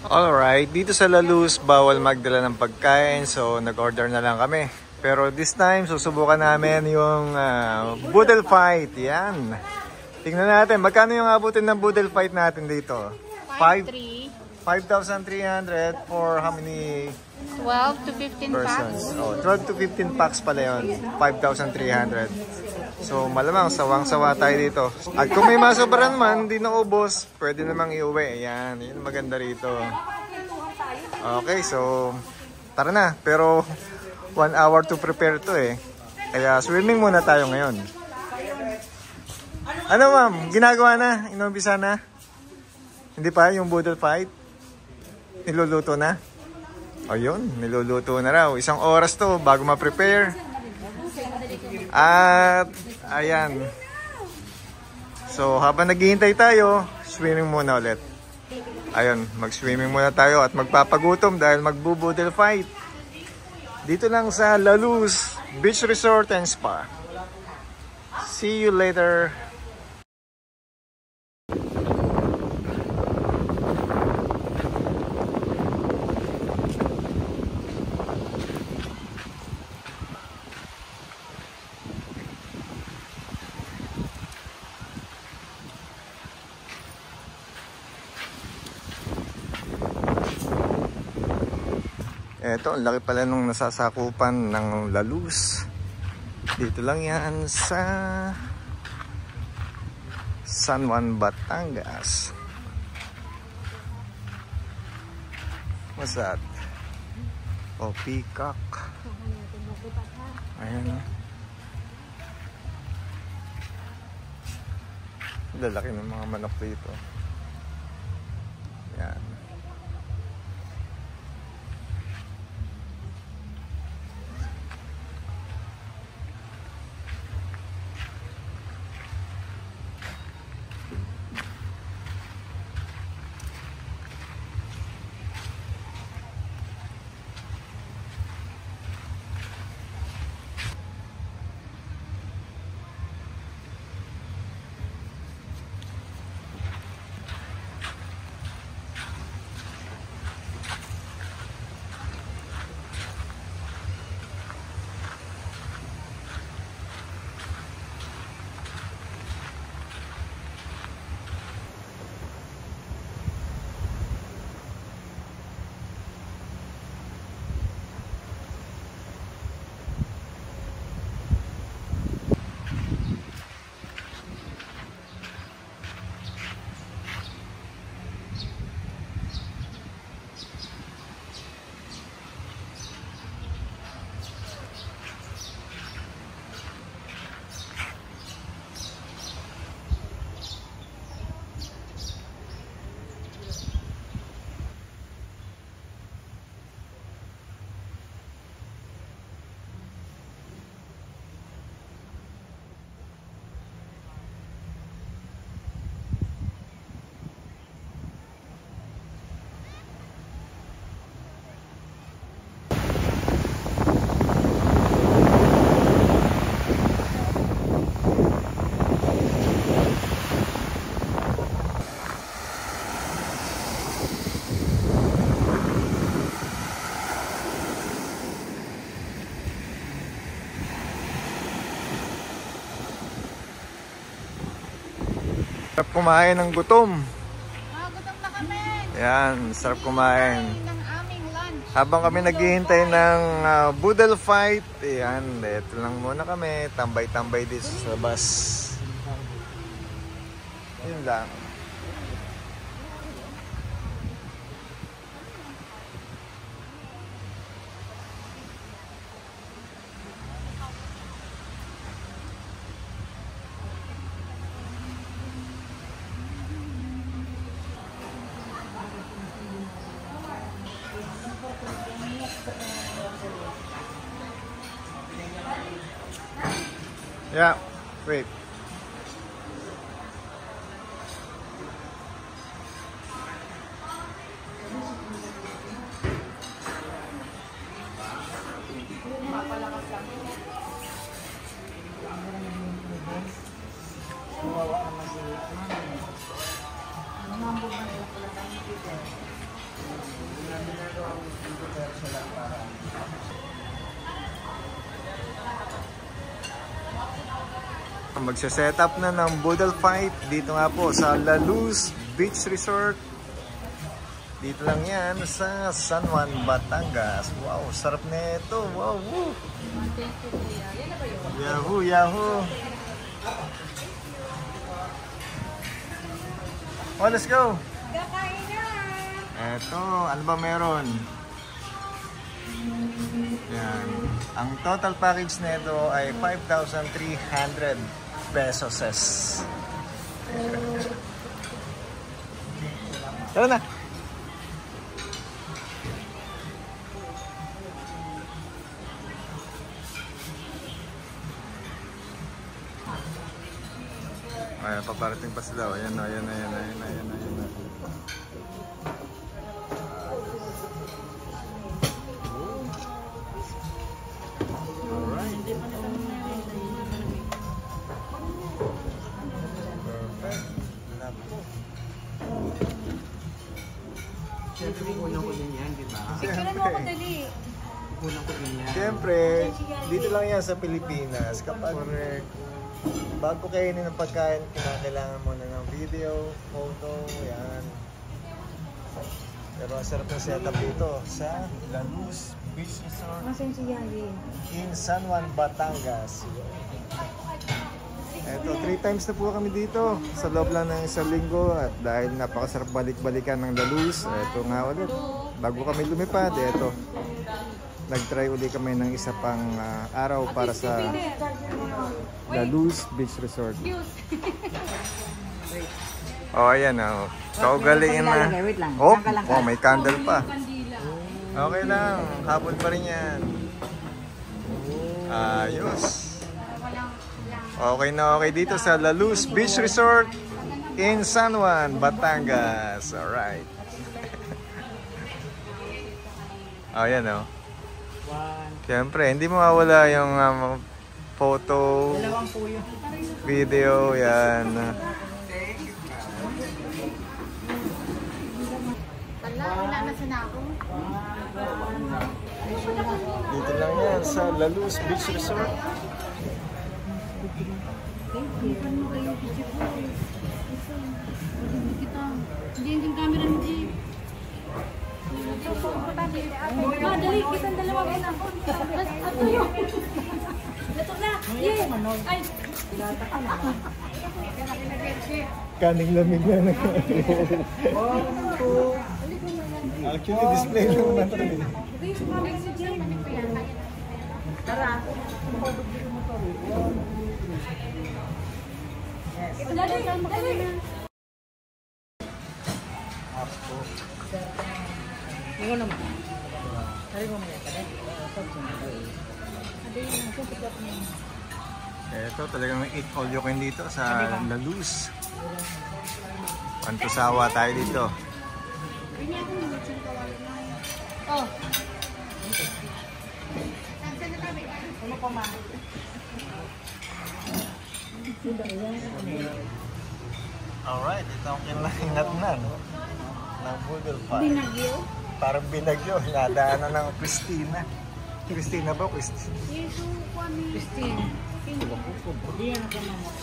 Alright, dito sa La Luz, bawal magdala ng pagkain, so nag-order na lang kami. Pero this time, susubukan namin yung boodle fight. Yan. Tingnan natin, magkano yung abutin ng boodle fight natin dito? 5,300 for how many 12 to 15 persons? packs. Oh, 12 to 15 packs pala yun. 5,300. So malamang sawang-sawa tayo dito. At kung may masobrahan man, hindi naubos, pwede namang iuwi. Ayan, yun maganda rito. Okay, so tara na. Pero 1 hour to prepare to eh. Kaya swimming muna tayo ngayon. Ano ma'am, ginagawa na? Inumpisa na? Hindi pa yung boodle fight? Niluluto na? Ayun, niluluto na raw. 1 oras to bago ma-prepare. At ayan. So habang naghihintay tayo, swimming muna ulit. Ayun, mag-swimming muna tayo at magpapagutom dahil magbo-boodle fight. Dito lang sa La Luz Beach Resort and Spa. See you later. Eto, ang laki pala nung nasasakupan ng La Luz. Dito lang yan sa San Juan, Batangas. What's that? Oh, peacock. Ayan. Lalaki ng mga manok dito. Yan. Sarap kumain ng gutom. Gutom na kami. Yan, sarap kumain. Ng aming lunch. Habang kami naghihintay ng boodle fight, yan, ito lang muna kami, tambay-tambay dito sa labas. Yun lang. Yeah, wait. Magse-set up na ng Boodle Fight dito nga po sa La Luz Beach Resort. Dito lang yan sa San Juan, Batangas. Wow, sarap na ito. Wow, woo. Yahoo, yahoo. Oh, let's go. Eto, ano ba meron? Yan. Ang total package nito ay 5,300 pesos. Tara na. Ayan, paparating pa sila. Ayan, ayan, ayan, ayan, ayan, ayan. Alright. Perfect. Siyempre, unang ko din yan, di ba? Picturean mo ako dali. Unang ko din yan. Siyempre, dito lang yan sa Pilipinas. Kapag bago kainin ng pagkain, kinakailangan mo na ng video, photo, yan. Pero ang sarap ng setup dito sa La Luz Beach Resort in San Juan, Batangas. Eto, 3 times na po kami dito sa loob lang ng isang linggo at dahil napakasarap balik-balikan ng La Luz, eto nga ulit. Bago kami lumipad, eto, nag-try ulit kami ng isa pang araw para sa La Luz Beach Resort. Oh, ayan oh. Kaugaliin na. Oh, oh, may candle pa. Okay lang, hapon pa rin yan. Ayos. Okay na okay dito sa La Luz Beach Resort in San Juan, Batangas. Alright. Oh, yan oh. Siyempre, hindi mawawala yung photo, video, yan. Wala na sa ako. Dito lang yan sa La Luz Beach Resort. Hindi yung camera ni Jeep. Dali, kita ang dalawa ba na? Ato yun. Ito na. Ay. Kaning lamig na actually, display lang natin. Tara. Dali, dali. Ikaw naman. Sabi mo muna ka rin. Ito talagang eat all you can dito sa La Luz. Pantusawa tayo dito. Oh. Ano pa ma? Alright, ito ang kinahinatnan ng Boodle Fight. Binagyo? Parang binagyo, nadaanan ng Christina. Christina ba? Christina? Yesu, kami. Christine. Hindi yan ako naman.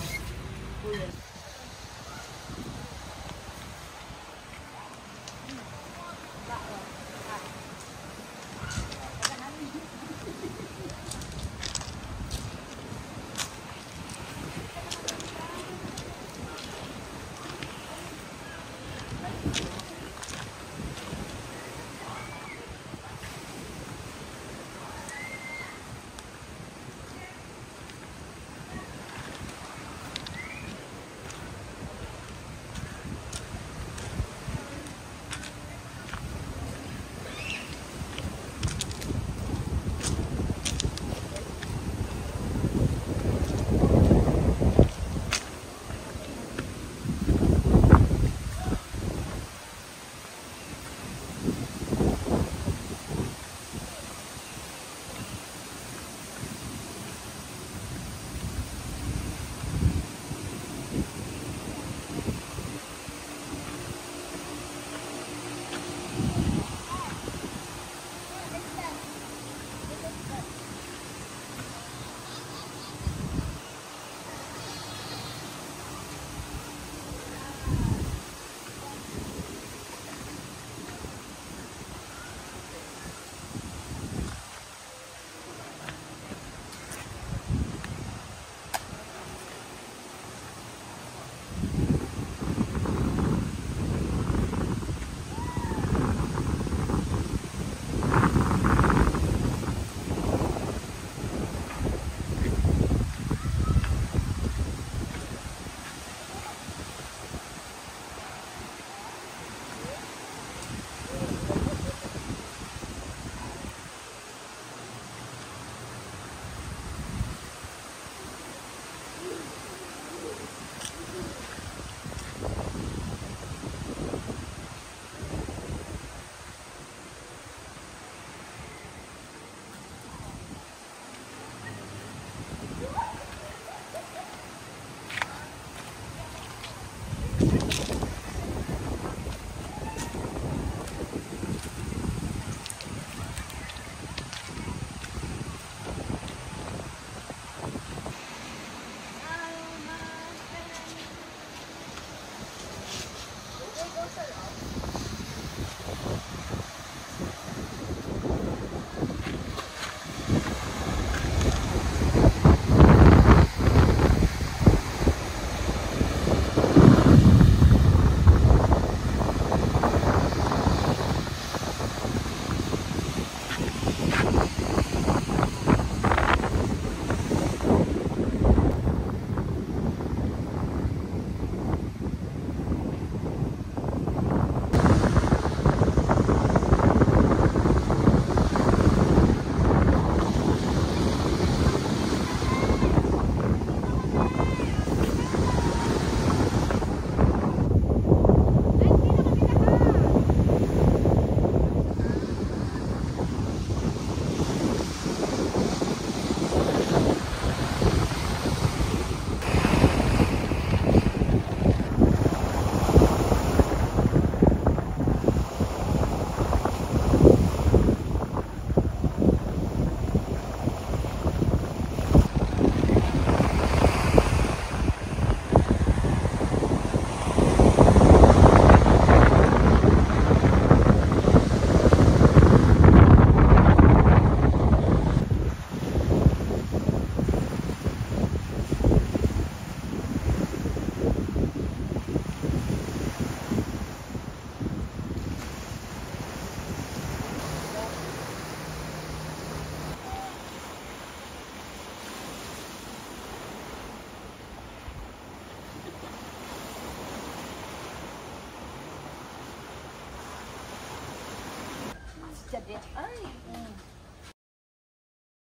siya di. Ay.